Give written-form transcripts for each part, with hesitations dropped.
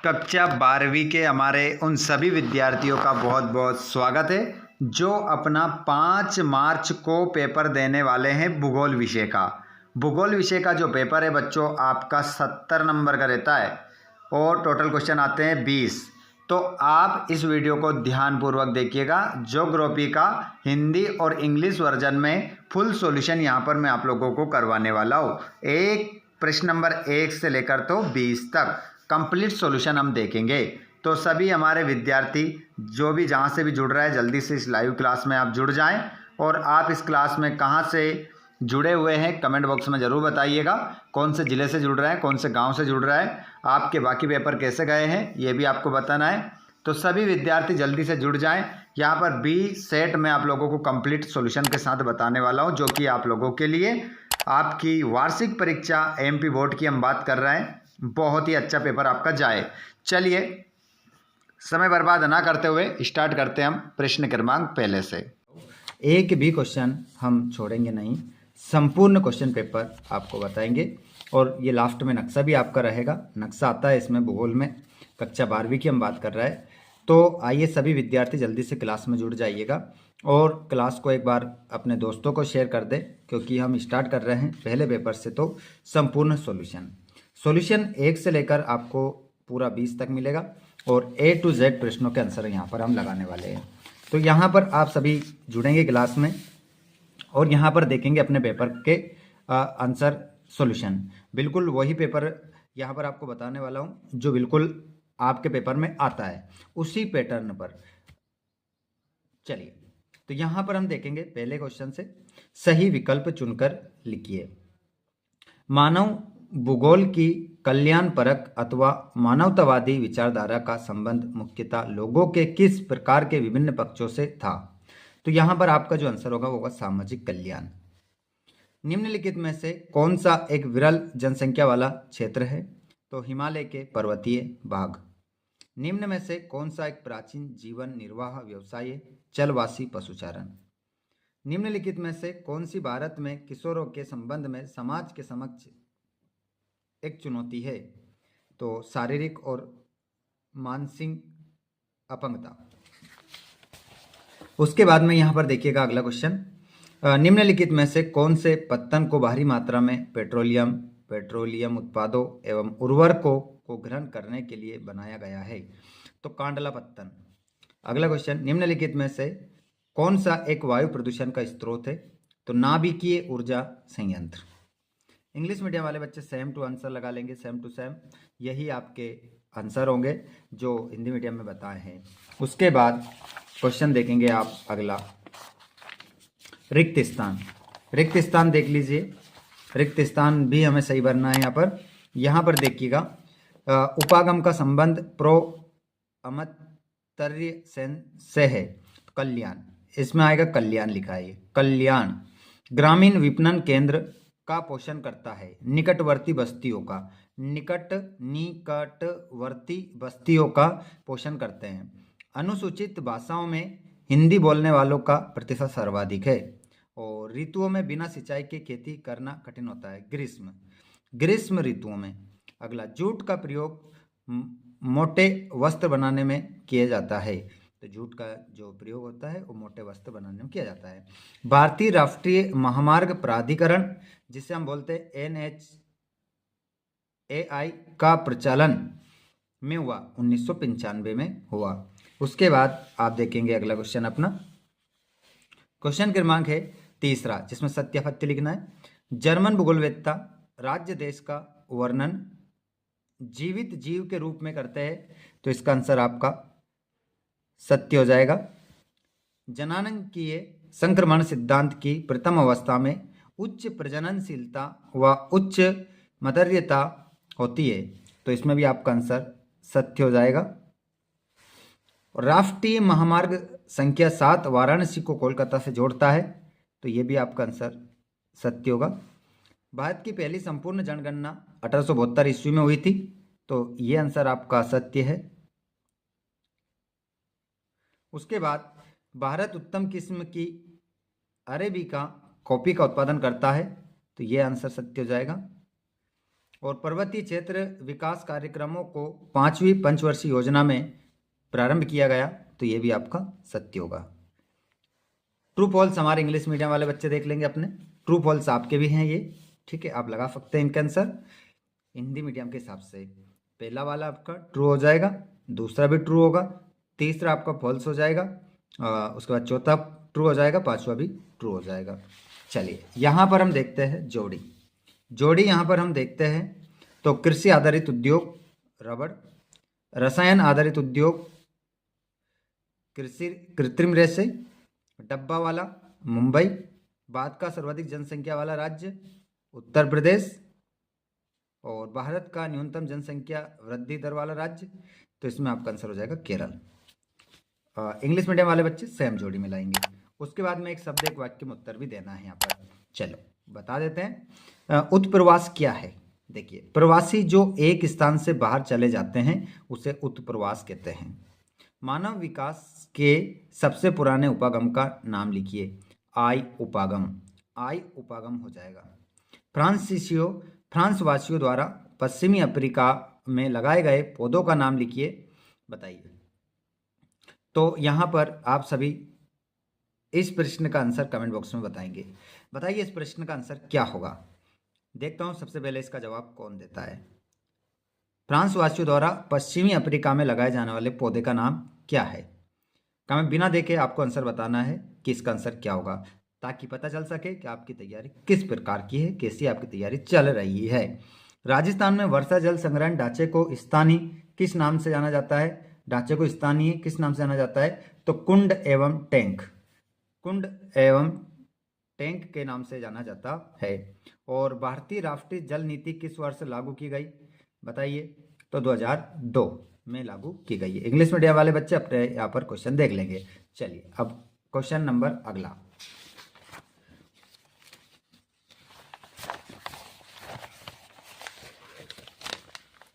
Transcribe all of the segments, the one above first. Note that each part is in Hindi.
कक्षा 12वीं के हमारे उन सभी विद्यार्थियों का बहुत बहुत स्वागत है जो अपना 5 मार्च को पेपर देने वाले हैं भूगोल विषय का। भूगोल विषय का जो पेपर है बच्चों आपका 70 नंबर का रहता है और टोटल क्वेश्चन आते हैं 20। तो आप इस वीडियो को ध्यानपूर्वक देखिएगा। ज्योग्राफी का हिंदी और इंग्लिश वर्जन में फुल सॉल्यूशन यहाँ पर मैं आप लोगों को करवाने वाला हूँ। एक प्रश्न नंबर 1 से लेकर तो 20 तक कंप्लीट सॉल्यूशन हम देखेंगे। तो सभी हमारे विद्यार्थी जो भी जहाँ से भी जुड़ रहा है जल्दी से इस लाइव क्लास में आप जुड़ जाएं। और आप इस क्लास में कहाँ से जुड़े हुए हैं कमेंट बॉक्स में ज़रूर बताइएगा। कौन से ज़िले से जुड़ रहे हैं, कौन से गांव से जुड़ रहा है, आपके बाकी पेपर कैसे गए हैं ये भी आपको बताना है। तो सभी विद्यार्थी जल्दी से जुड़ जाएं। यहाँ पर बी सेट में आप लोगों को कंप्लीट सॉल्यूशन के साथ बताने वाला हूँ जो कि आप लोगों के लिए आपकी वार्षिक परीक्षा एमपी बोर्ड की हम बात कर रहे हैं। बहुत ही अच्छा पेपर आपका जाए। चलिए समय बर्बाद ना करते हुए स्टार्ट करते हैं हम प्रश्न क्रमांक पहले से। एक भी क्वेश्चन हम छोड़ेंगे नहीं, संपूर्ण क्वेश्चन पेपर आपको बताएंगे। और ये लास्ट में नक्शा भी आपका रहेगा। नक्शा आता है इसमें भूगोल में, कक्षा 12वीं की हम बात कर रहे हैं। तो आइए सभी विद्यार्थी जल्दी से क्लास में जुड़ जाइएगा और क्लास को एक बार अपने दोस्तों को शेयर कर दें क्योंकि हम स्टार्ट कर रहे हैं पहले पेपर से। तो संपूर्ण सॉल्यूशन 1 से लेकर आपको पूरा 20 तक मिलेगा और A to Z प्रश्नों के आंसर यहाँ पर हम लगाने वाले हैं। तो यहाँ पर आप सभी जुड़ेंगे क्लास में और यहाँ पर देखेंगे अपने पेपर के आंसर सॉल्यूशन। बिल्कुल वही पेपर यहाँ पर आपको बताने वाला हूँ जो बिल्कुल आपके पेपर में आता है, उसी पैटर्न पर। चलिए तो यहाँ पर हम देखेंगे पहले क्वेश्चन से सही विकल्प चुनकर लिखिए। मानव भूगोल की कल्याणपरक अथवा मानवतावादी विचारधारा का संबंध मुख्यतः लोगों के किस प्रकार के विभिन्न पक्षों से था। तो यहाँ पर आपका जो आंसर होगा वो होगा सामाजिक कल्याण। निम्नलिखित में से कौन सा एक विरल जनसंख्या वाला क्षेत्र है। तो हिमालय के पर्वतीय भाग। निम्न में से कौन सा एक प्राचीन जीवन निर्वाह व्यवसाय है। जलवासी पशुचारण। निम्नलिखित में से कौन सी भारत में किशोरों के संबंध में समाज के समक्ष एक चुनौती है। तो शारीरिक और मानसिक अपंगता। उसके बाद में यहाँ पर देखिएगा अगला क्वेश्चन। निम्नलिखित में से कौन से पत्तन को भारी मात्रा में पेट्रोलियम उत्पादों एवं उर्वरकों को ग्रहण करने के लिए बनाया गया है। तो कांडला पत्तन। अगला क्वेश्चन, निम्नलिखित में से कौन सा एक वायु प्रदूषण का स्रोत है। तो नाभिकीय ऊर्जा संयंत्र। इंग्लिश मीडियम वाले बच्चे सेम टू आंसर लगा लेंगे, सेम टू सेम यही आपके आंसर होंगे जो हिंदी मीडियम में बताए हैं। उसके बाद क्वेश्चन देखेंगे आप अगला, रिक्त स्थान देख लीजिए। रिक्त स्थान भी हमें सही भरना है। यहाँ पर देखिएगा उपागम का संबंध प्रो अमतर्य से है। कल्याण, इसमें आएगा कल्याण लिखा है। कल्याण ग्रामीण विपणन केंद्र का पोषण करता है। निकटवर्ती बस्तियों का पोषण करते हैं। अनुसूचित भाषाओं में हिंदी बोलने वालों का प्रतिशत सर्वाधिक है। और ऋतुओं में बिना सिंचाई के खेती करना कठिन होता है। ग्रीष्म ऋतुओं में। अगला, जूट का प्रयोग मोटे वस्त्र बनाने में किया जाता है। तो जूट का जो प्रयोग होता है वो मोटे वस्त्र बनाने में किया जाता है। भारतीय राष्ट्रीय महामार्ग प्राधिकरण जिसे हम बोलते हैं NHAI का प्रचलन में हुआ 1995 में हुआ। उसके बाद आप देखेंगे अगला क्वेश्चन अपना, क्वेश्चन क्रमांक है 3 जिसमें सत्यापत्य लिखना है। जर्मन भूगोलवेत्ता राज्य देश का वर्णन जीवित जीव के रूप में करते हैं। तो इसका आंसर आपका सत्य हो जाएगा। जननांगीय संक्रमण सिद्धांत की प्रथम अवस्था में उच्च प्रजननशीलता व उच्च मदर्यता होती है। तो इसमें भी आपका आंसर सत्य हो जाएगा। राष्ट्रीय महामार्ग संख्या 7 वाराणसी को कोलकाता से जोड़ता है। तो ये भी आपका आंसर सत्य होगा। भारत की पहली संपूर्ण जनगणना 1872 ईस्वी में हुई थी। तो ये आंसर आपका सत्य है। उसके बाद भारत उत्तम किस्म की अरेबिका कॉफी का उत्पादन करता है। तो ये आंसर सत्य हो जाएगा। और पर्वतीय क्षेत्र विकास कार्यक्रमों को 5वीं पंचवर्षीय योजना में प्रारंभ किया गया, तो ये भी आपका सत्य होगा। ट्रू फॉल्स हमारे इंग्लिश मीडियम वाले बच्चे देख लेंगे अपने, ट्रू फॉल्स आपके भी हैं ये, ठीक है, आप लगा सकते हैं इनके आंसर हिंदी मीडियम के हिसाब से। पहला वाला आपका ट्रू हो जाएगा, दूसरा भी ट्रू होगा, तीसरा आपका फॉल्स हो जाएगा, उसके बाद चौथा ट्रू हो जाएगा, पांचवा भी ट्रू हो जाएगा। चलिए यहाँ पर हम देखते हैं जोड़ी। जोड़ी यहाँ पर हम देखते हैं तो कृषि आधारित उद्योग रबड़, रसायन आधारित उद्योग कृषि कृत्रिम रेशे, डब्बा वाला मुंबई, भारत का सर्वाधिक जनसंख्या वाला राज्य उत्तर प्रदेश, और भारत का न्यूनतम जनसंख्या वृद्धि दर वाला राज्य, तो इसमें आपका आंसर हो जाएगा केरल। इंग्लिश मीडियम वाले बच्चे सेम जोड़ी मिलाएंगे। उसके बाद में एक शब्द एक वाक्य में उत्तर भी देना है यहाँ पर। चलो बता देते हैं। उत्प्रवास क्या है? देखिए, प्रवासी जो एक स्थान से बाहर चले जाते हैं उसे उत्प्रवास कहते हैं। मानव विकास के सबसे पुराने उपागम का नाम लिखिए। आई उपागम, आई उपागम हो जाएगा। फ्रांस वासियों द्वारा पश्चिमी अफ्रीका में लगाए गए पौधों का नाम लिखिए, बताइए। तो यहाँ पर आप सभी इस प्रश्न का आंसर कमेंट बॉक्स में बताएंगे। बताइए इस प्रश्न का आंसर क्या होगा। देखता हूँ सबसे पहले इसका जवाब कौन देता है। फ्रांस वासियों द्वारा पश्चिमी अफ्रीका में लगाए जाने वाले पौधे का नाम क्या है? कमेंट बिना देखे आपको आंसर बताना है कि इसका आंसर क्या होगा, ताकि पता चल सके कि आपकी तैयारी किस प्रकार की है, कैसी आपकी तैयारी चल रही है। राजस्थान में वर्षा जल संग्रहण ढांचे को स्थानीय किस नाम से जाना जाता है? ढांचे को स्थानीय किस नाम से जाना जाता है? तो कुंड एवं टैंक, कुंड एवं टैंक के नाम से जाना जाता है। और भारतीय राष्ट्रीय जल नीति किस वर्ष लागू की गई? बताइए। तो 2002 में लागू की गई है। इंग्लिश मीडियम वाले बच्चे अपने यहाँ पर क्वेश्चन देख लेंगे। चलिए अब क्वेश्चन नंबर अगला।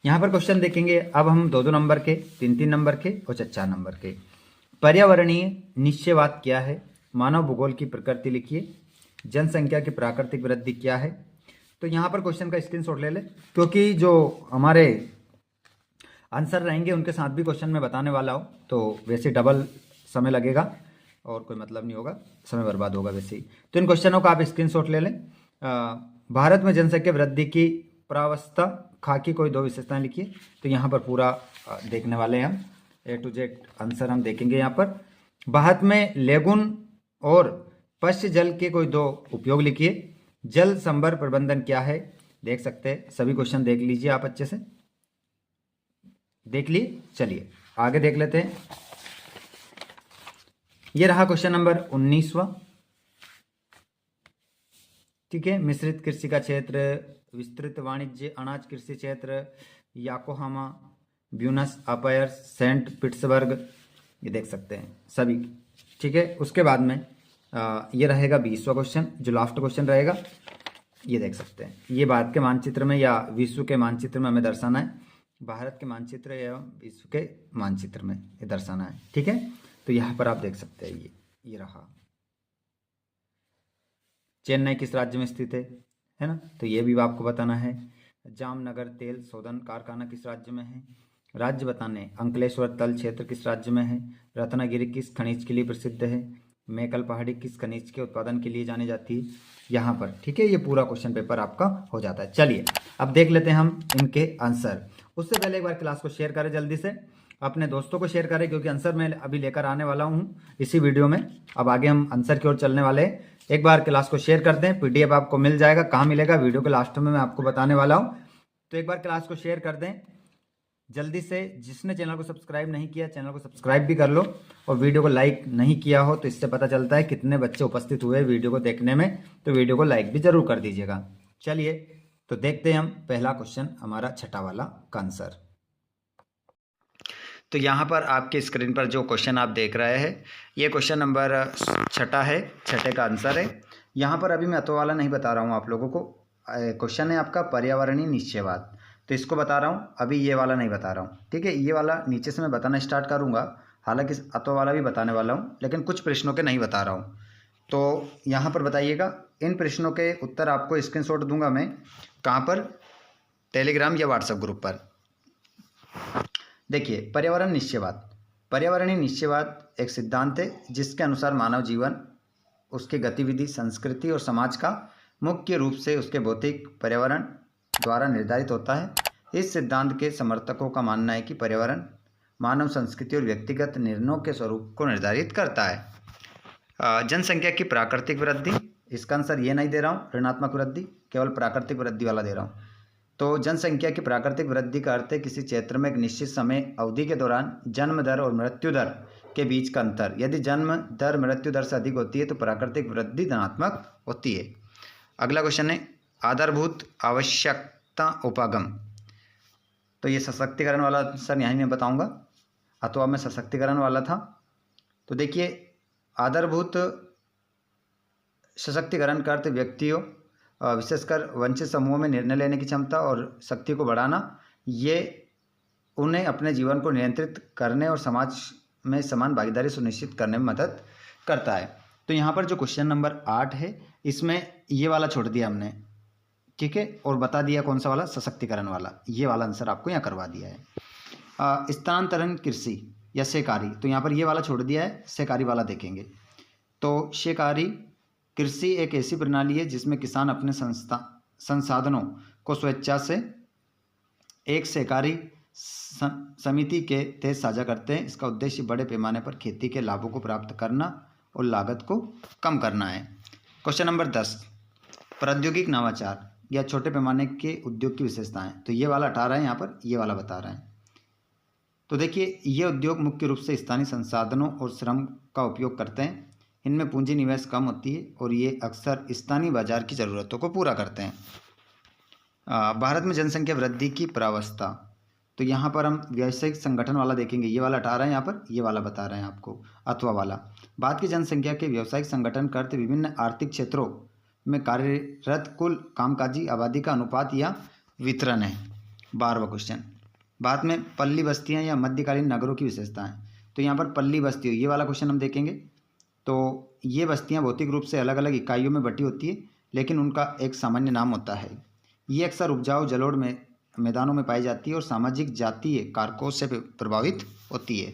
यहाँ पर क्वेश्चन देखेंगे अब हम 2-2 नंबर के, 3-3 नंबर के और 4-4 नंबर के। पर्यावरणीय निश्चयवाद क्या है? मानव भूगोल की प्रकृति लिखिए। जनसंख्या की प्राकृतिक वृद्धि क्या है? तो यहाँ पर क्वेश्चन का स्क्रीनशॉट ले ले, क्योंकि जो हमारे आंसर रहेंगे उनके साथ भी क्वेश्चन में बताने वाला हूँ, तो वैसे डबल समय लगेगा और कोई मतलब नहीं होगा, समय बर्बाद होगा वैसे ही। तो इन क्वेश्चनों का आप स्क्रीनशॉट ले लें। भारत में जनसंख्या वृद्धि की प्रावस्था खा की कोई 2 विशेषताएं लिखिए। तो यहाँ पर पूरा देखने वाले हैं हम, A to Z आंसर हम देखेंगे यहाँ पर। भारत में लेगुन और पश्च जल के कोई 2 उपयोग लिखिए। जल संभर प्रबंधन क्या है? देख सकते हैं, सभी क्वेश्चन देख लीजिए आप अच्छे से, देख लिए। चलिए आगे देख लेते हैं। ये रहा क्वेश्चन नंबर 19वां, ठीक है। मिश्रित कृषि का क्षेत्र, विस्तृत वाणिज्य अनाज कृषि क्षेत्र, Yokohama, Buenos Aires, Saint Petersburg, ये देख सकते हैं सभी, ठीक है। उसके बाद में ये रहेगा 20वां क्वेश्चन, जो लास्ट क्वेश्चन रहेगा। ये देख सकते हैं, ये भारत के मानचित्र में या विश्व के मानचित्र में हमें दर्शाना है। भारत के मानचित्र एवं विश्व के मानचित्र में ये दर्शाना है, ठीक है। तो यहाँ पर आप देख सकते हैं, ये रहा। चेन्नई किस राज्य में स्थित है ना? तो ये भी आपको बताना है। जामनगर तेल शोधन कारखाना किस राज्य में है? राज्य बताने। अंकलेश्वर तल क्षेत्र किस राज्य में है? रत्नागिरी किस खनिज के लिए प्रसिद्ध है? मैकल पहाड़ी किस खनिज के उत्पादन के लिए जानी जाती है? यहाँ पर, ठीक है। ये पूरा क्वेश्चन पेपर आपका हो जाता है। चलिए अब देख लेते हैं हम इनके आंसर। उससे पहले एक बार क्लास को शेयर करें, जल्दी से अपने दोस्तों को शेयर करें, क्योंकि आंसर मैं अभी लेकर आने वाला हूँ इसी वीडियो में। अब आगे हम आंसर की ओर चलने वाले हैं। एक बार क्लास को शेयर कर दें, पीडीएफ आपको मिल जाएगा। कहाँ मिलेगा? वीडियो के लास्ट में मैं आपको बताने वाला हूँ। तो एक बार क्लास को शेयर कर दें जल्दी से। जिसने चैनल को सब्सक्राइब नहीं किया, चैनल को सब्सक्राइब भी कर लो, और वीडियो को लाइक नहीं किया हो तो इससे पता चलता है कितने बच्चे उपस्थित हुए वीडियो को देखने में। तो वीडियो को लाइक भी जरूर कर दीजिएगा। चलिए तो देखते हैं हम पहला क्वेश्चन, हमारा छठा वाला का आंसर। तो यहाँ पर आपके स्क्रीन पर जो क्वेश्चन आप देख रहे हैं, ये क्वेश्चन नंबर 6 है, 6 का आंसर है। यहाँ पर अभी मैं अतो वाला नहीं बता रहा हूँ आप लोगों को। क्वेश्चन है आपका पर्यावरणीय निश्चयवाद, तो इसको बता रहा हूँ, अभी ये वाला नहीं बता रहा हूँ, ठीक है। ये वाला नीचे से मैं बताना स्टार्ट करूँगा, हालांकि अतो वाला भी बताने वाला हूँ, लेकिन कुछ प्रश्नों के नहीं बता रहा हूँ। तो यहाँ पर बताइएगा, इन प्रश्नों के उत्तर आपको स्क्रीनशॉट दूंगा मैं। कहाँ पर? टेलीग्राम या व्हाट्सएप ग्रुप पर। देखिए, पर्यावरण निश्चयवाद। पर्यावरणीय निश्चयवाद एक सिद्धांत है जिसके अनुसार मानव जीवन, उसकी गतिविधि, संस्कृति और समाज का मुख्य रूप से उसके भौतिक पर्यावरण द्वारा निर्धारित होता है। इस सिद्धांत के समर्थकों का मानना है कि पर्यावरण मानव संस्कृति और व्यक्तिगत निर्णयों के स्वरूप को निर्धारित करता है। जनसंख्या की प्राकृतिक वृद्धि, इसका आंसर ये नहीं दे रहा हूँ ऋणात्मक वृद्धि, केवल प्राकृतिक वृद्धि वाला दे रहा हूँ। तो जनसंख्या की प्राकृतिक वृद्धि का अर्थ है किसी क्षेत्र में एक निश्चित समय अवधि के दौरान जन्म दर और मृत्यु दर के बीच का अंतर। यदि जन्म दर मृत्यु दर से अधिक होती है तो प्राकृतिक वृद्धि धनात्मक होती है। अगला क्वेश्चन है आधारभूत आवश्यकता उपागम। तो ये सशक्तिकरण वाला आंसर यहाँ मैं बताऊंगा, अथवा में सशक्तिकरण वाला था। तो देखिए, आधारभूत सशक्तिकरण का अर्थ व्यक्तियों, विशेषकर वंचित समूहों में निर्णय लेने की क्षमता और शक्ति को बढ़ाना। ये उन्हें अपने जीवन को नियंत्रित करने और समाज में समान भागीदारी सुनिश्चित करने में मदद करता है। तो यहाँ पर जो क्वेश्चन नंबर 8 है, इसमें ये वाला छोड़ दिया हमने, ठीक है, और बता दिया कौन सा वाला, सशक्तिकरण वाला। ये वाला आंसर आपको यहाँ करवा दिया है। स्थानांतरण कृषि या सहकारी, तो यहाँ पर ये वाला छोड़ दिया है, सहकारी वाला देखेंगे। तो सहकारी कृषि एक ऐसी प्रणाली है जिसमें किसान अपने संसाधनों को स्वेच्छा से एक सहकारी समिति के तहत साझा करते हैं। इसका उद्देश्य बड़े पैमाने पर खेती के लाभों को प्राप्त करना और लागत को कम करना है। क्वेश्चन नंबर 10, प्रौद्योगिक नवाचार या छोटे पैमाने के उद्योग की विशेषताएं। तो ये वाला 18 है, यहाँ पर ये वाला बता रहे हैं। तो देखिए, ये उद्योग मुख्य रूप से स्थानीय संसाधनों और श्रम का उपयोग करते हैं। इनमें पूंजी निवेश कम होती है और ये अक्सर स्थानीय बाजार की ज़रूरतों को पूरा करते हैं। भारत में जनसंख्या वृद्धि की प्रावस्था, तो यहाँ पर हम व्यावसायिक संगठन वाला देखेंगे। ये वाला 18 है, यहाँ पर ये वाला बता रहे हैं आपको, अथवा वाला। भारत की जनसंख्या के व्यावसायिक संगठन का अर्थ विभिन्न आर्थिक क्षेत्रों में कार्यरत कुल कामकाजी आबादी का अनुपात या वितरण है। 12वां क्वेश्चन, भारत में पल्ली बस्तियाँ या मध्यकालीन नगरों की विशेषताएं। तो यहाँ पर पल्ली बस्ती, ये वाला क्वेश्चन हम देखेंगे। तो ये बस्तियाँ भौतिक रूप से अलग अलग इकाइयों में बटी होती है, लेकिन उनका एक सामान्य नाम होता है। ये अक्सर उपजाऊ जलोढ़ में मैदानों में पाई जाती है और सामाजिक जातीय कारकों से प्रभावित होती है।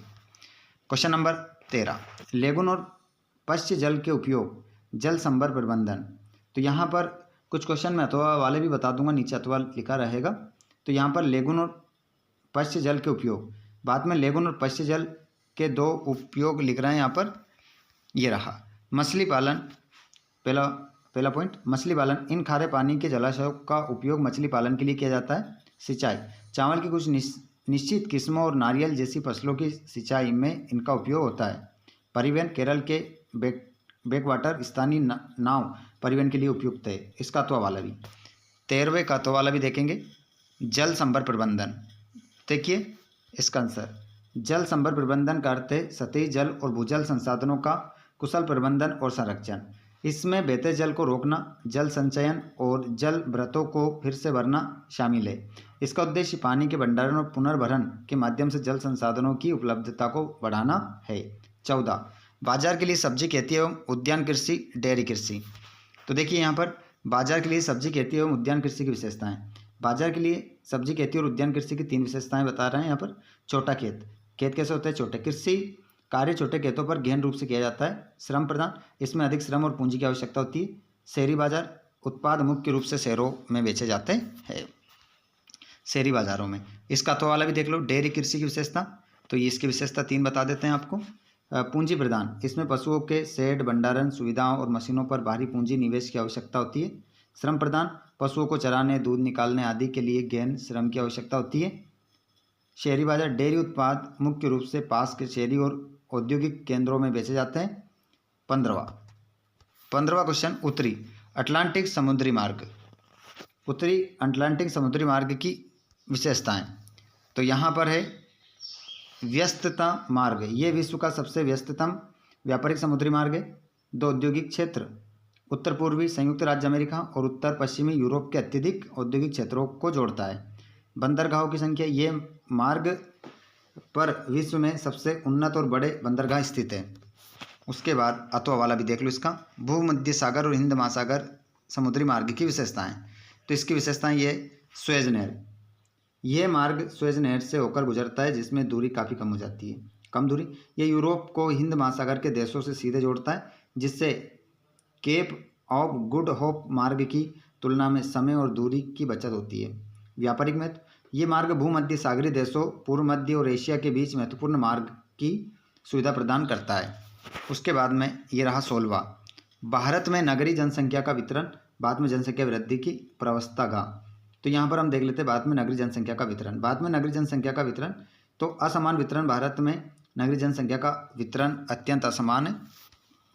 क्वेश्चन नंबर 13, लेगुन और पश्च जल के उपयोग, जल संभर प्रबंधन। तो यहाँ पर कुछ क्वेश्चन मैं अथवा वाले भी बता दूंगा, नीचे अथवा लिखा रहेगा। तो यहाँ पर लेगुन और पश्च जल के उपयोग, बाद में लेगुन और पश्च जल के 2 उपयोग लिख रहे हैं यहाँ पर। ये रहा मछली पालन, पहला पॉइंट, मछली पालन। इन खारे पानी के जलाशयों का उपयोग मछली पालन के लिए किया जाता है। सिंचाई, चावल की कुछ निश्चित किस्मों और नारियल जैसी फसलों की सिंचाई में इनका उपयोग होता है। परिवहन, केरल के बैकवाटर स्थानीय नाव परिवहन के लिए उपयुक्त है। इसका तो वाला भी 13वें का तो वाला भी देखेंगे। जल संभर प्रबंधन, देखिए इसका आंसर जल संभर प्रबंधन का अर्थ है सतही जल और भूजल संसाधनों का कुशल प्रबंधन और संरक्षण। इसमें बहते जल को रोकना, जल संचयन और जल वृत्तों को फिर से भरना शामिल है। इसका उद्देश्य पानी के भंडारण और पुनर्भरण के माध्यम से जल संसाधनों की उपलब्धता को बढ़ाना है। 14, बाजार के लिए सब्जी खेती एवं उद्यान कृषि, डेयरी कृषि। तो देखिए यहाँ पर बाजार के लिए सब्जी खेती एवं उद्यान कृषि की विशेषताएं। बाजार के लिए सब्जी खेती और उद्यान कृषि की 3 विशेषताएं बता रहे हैं यहाँ पर। छोटा खेत, खेत कैसे होते हैं छोटे। कृषि कार्य छोटे खेतों पर गहन रूप से किया जाता है। श्रम प्रधान, इसमें अधिक श्रम और पूंजी की आवश्यकता होती है। शहरी बाजार, उत्पाद मुख्य रूप से शहरों में बेचे जाते हैं, शहरी बाजारों में। इसका तो वाला भी देख लो। डेयरी कृषि की विशेषता, तो ये इसकी विशेषता 3 बता देते हैं आपको। पूंजी प्रदान, इसमें पशुओं के शेड, भंडारण सुविधाओं और मशीनों पर भारी पूंजी निवेश की आवश्यकता होती है। श्रम प्रदान, पशुओं को चराने, दूध निकालने आदि के लिए गहन श्रम की आवश्यकता होती है। शहरी बाजार, डेयरी उत्पाद मुख्य रूप से पास के शहरी और औद्योगिक केंद्रों में बेचे जाते हैं। 15वां क्वेश्चन, उत्तरी अटलांटिक समुद्री मार्ग। उत्तरी अटलांटिक समुद्री मार्ग की विशेषताएं, तो यहाँ पर है व्यस्तता मार्ग। ये विश्व का सबसे व्यस्ततम व्यापारिक समुद्री मार्ग है। 2 औद्योगिक क्षेत्र, उत्तर पूर्वी संयुक्त राज्य अमेरिका और उत्तर पश्चिमी यूरोप के अत्यधिक औद्योगिक क्षेत्रों को जोड़ता है। बंदरगाहों की संख्या, ये मार्ग पर विश्व में सबसे उन्नत और बड़े बंदरगाह स्थित है। उसके बाद अथवा वाला भी देख लो इसका। भूमध्य सागर और हिंद महासागर समुद्री मार्ग की विशेषताएं, तो इसकी विशेषताएं ये सुएज नहर, यह मार्ग सुएज नहर से होकर गुजरता है, जिसमें दूरी काफ़ी कम हो जाती है, कम दूरी। ये यूरोप को हिंद महासागर के देशों से सीधे जोड़ता है, जिससे केप ऑफ गुड होप मार्ग की तुलना में समय और दूरी की बचत होती है। व्यापारिक महत्व, ये मार्ग भूमध्य सागरीय देशों, पूर्व मध्य और एशिया के बीच महत्वपूर्ण मार्ग की सुविधा प्रदान करता है। उसके बाद में ये रहा 16वां, भारत में नगरीय जनसंख्या का वितरण, बाद में जनसंख्या वृद्धि की प्रवस्था। तो यहाँ पर हम देख लेते हैं बाद में नगरीय जनसंख्या का वितरण। बाद में नगरीय जनसंख्या का वितरण, तो असमान वितरण, भारत में नगरीय जनसंख्या का वितरण अत्यंत असमान है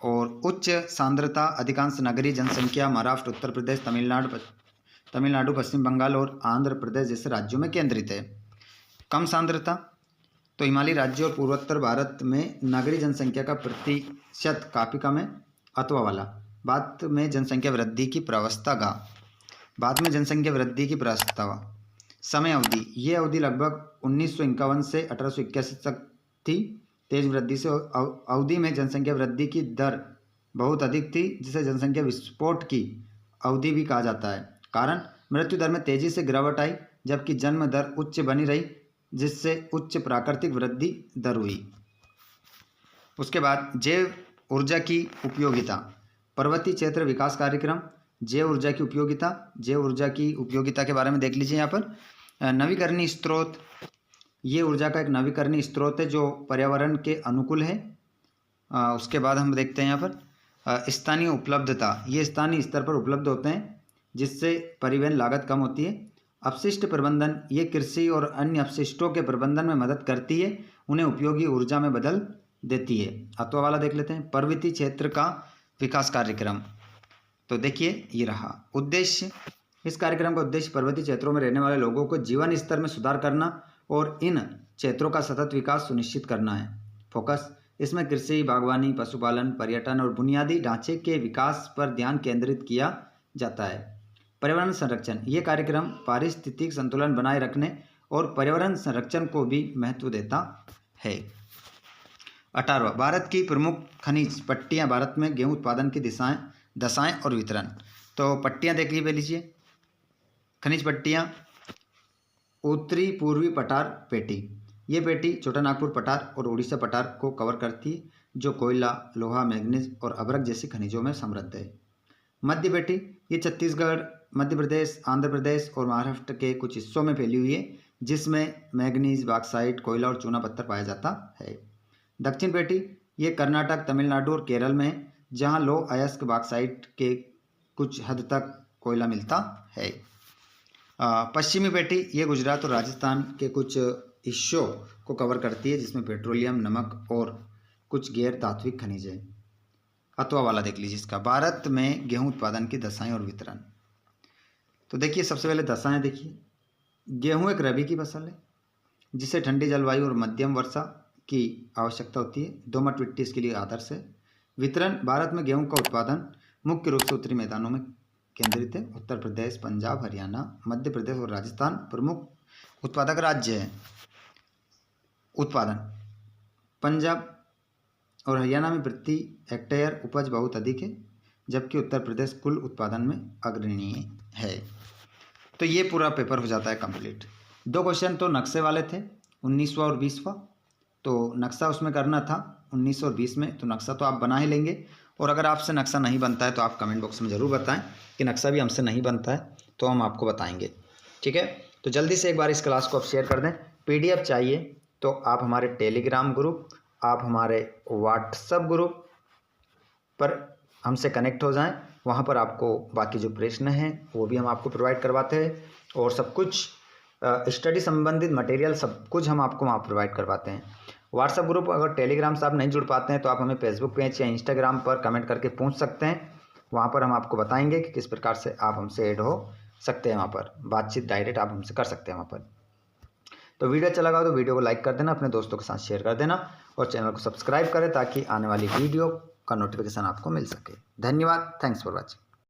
और उच्च सांद्रता, अधिकांश नगरीय जनसंख्या महाराष्ट्र, उत्तर प्रदेश, तमिलनाडु, पश्चिम बंगाल और आंध्र प्रदेश जैसे राज्यों में केंद्रित है। कम सांद्रता, तो हिमालयी राज्यों और पूर्वोत्तर भारत में नगरीय जनसंख्या का प्रतिशत काफ़ी कम है, अथवा वाला। बाद में जनसंख्या वृद्धि की प्रवस्था। बाद में जनसंख्या वृद्धि की प्रस्ताव। समय अवधि, ये अवधि लगभग 1951 से 1881 तक थी। तेज वृद्धि से अवधि में जनसंख्या वृद्धि की दर बहुत अधिक थी, जिसे जनसंख्या विस्फोट की अवधि भी कहा जाता है। कारण, मृत्यु दर में तेजी से गिरावट आई, जबकि जन्म दर उच्च बनी रही, जिससे उच्च प्राकृतिक वृद्धि दर हुई। उसके बाद जैव ऊर्जा की उपयोगिता, पर्वतीय क्षेत्र विकास कार्यक्रम, जैव ऊर्जा की उपयोगिता। जैव ऊर्जा की उपयोगिता के बारे में देख लीजिए यहाँ पर। नवीकरणीय स्रोत, ये ऊर्जा का एक नवीकरणीय स्रोत है जो पर्यावरण के अनुकूल है। उसके बाद हम देखते हैं यहाँ पर स्थानीय उपलब्धता, ये स्थानीय स्तर पर उपलब्ध होते हैं, जिससे परिवहन लागत कम होती है। अपशिष्ट प्रबंधन, ये कृषि और अन्य अपशिष्टों के प्रबंधन में मदद करती है, उन्हें उपयोगी ऊर्जा में बदल देती है। अथवा वाला देख लेते हैं, पर्वतीय क्षेत्र का विकास कार्यक्रम। तो देखिए ये रहा उद्देश्य, इस कार्यक्रम का उद्देश्य पर्वतीय क्षेत्रों में रहने वाले लोगों को जीवन स्तर में सुधार करना और इन क्षेत्रों का सतत विकास सुनिश्चित करना है। फोकस, इसमें कृषि, बागवानी, पशुपालन, पर्यटन और बुनियादी ढांचे के विकास पर ध्यान केंद्रित किया जाता है। पर्यावरण संरक्षण, ये कार्यक्रम पारिस्थितिक संतुलन बनाए रखने और पर्यावरण संरक्षण को भी महत्व देता है। 18वां, भारत की प्रमुख खनिज पट्टियाँ, भारत में गेहूं उत्पादन की दशाएं और वितरण। तो पट्टियाँ देख लीजिए, खनिज पट्टियाँ। उत्तरी पूर्वी पठार पेटी, ये पेटी छोटा नागपुर पठार और उड़ीसा पठार को कवर करती है, जो कोयला, लोहा, मैग्नीज और अभ्रक जैसी खनिजों में समृद्ध है। मध्य पेटी, ये छत्तीसगढ़, मध्य प्रदेश, आंध्र प्रदेश और महाराष्ट्र के कुछ हिस्सों में फैली हुई है, जिसमें मैग्नीज, बॉक्साइट, कोयला और चूना पत्थर पाया जाता है। दक्षिण पेटी, ये कर्नाटक, तमिलनाडु और केरल में है, जहाँ लो अयस्क बॉक्साइट के कुछ हद तक कोयला मिलता है। पश्चिमी पेटी, ये गुजरात और राजस्थान के कुछ हिस्सों को कवर करती है, जिसमें पेट्रोलियम, नमक और कुछ गैर धात्विक खनिज है। अथवा वाला देख लीजिए इसका, भारत में गेहूं उत्पादन की दशाएं और वितरण। तो देखिए सबसे पहले दशाएं देखिए, गेहूं एक रबी की फसल है, जिसे ठंडी जलवायु और मध्यम वर्षा की आवश्यकता होती है। दोमट मिट्टी इसके लिए आदर्श है। वितरण, भारत में गेहूं का उत्पादन मुख्य रूप से उत्तरी मैदानों में केंद्रित है। उत्तर प्रदेश, पंजाब, हरियाणा, मध्य प्रदेश और राजस्थान प्रमुख उत्पादक राज्य हैं। उत्पादन, पंजाब और हरियाणा में प्रति हेक्टेयर उपज बहुत अधिक है, जबकि उत्तर प्रदेश कुल उत्पादन में अग्रणी है। तो ये पूरा पेपर हो जाता है कंप्लीट। 2 क्वेश्चन तो नक्शे वाले थे, 19वां और 20वां। तो नक्शा उसमें करना था 19 और 20 में, तो नक्शा तो आप बना ही लेंगे। और अगर आपसे नक्शा नहीं बनता है तो आप कमेंट बॉक्स में ज़रूर बताएं कि नक्शा भी हमसे नहीं बनता है, तो हम आपको बताएंगे। ठीक है, तो जल्दी से एक बार इस क्लास को आप शेयर कर दें। PDF चाहिए तो आप हमारे टेलीग्राम ग्रुप, आप हमारे व्हाट्सएप ग्रुप पर हमसे कनेक्ट हो जाएं। वहाँ पर आपको बाकी जो प्रश्न हैं वो भी हम आपको प्रोवाइड करवाते हैं, और सब कुछ स्टडी संबंधित मटेरियल सब कुछ हम आपको वहाँ प्रोवाइड करवाते हैं। व्हाट्सएप ग्रुप, अगर टेलीग्राम से आप नहीं जुड़ पाते हैं तो आप हमें फेसबुक पेज या इंस्टाग्राम पर कमेंट करके पूछ सकते हैं। वहाँ पर हम आपको बताएंगे कि किस प्रकार से आप हमसे ऐड हो सकते हैं। वहाँ पर बातचीत डायरेक्ट आप हमसे कर सकते हैं वहाँ पर। तो वीडियो अच्छा लगा तो वीडियो को लाइक कर देना, अपने दोस्तों के साथ शेयर कर देना, और चैनल को सब्सक्राइब करें ताकि आने वाली वीडियो का नोटिफिकेशन आपको मिल सके। धन्यवाद, थैंक्स फॉर वॉचिंग।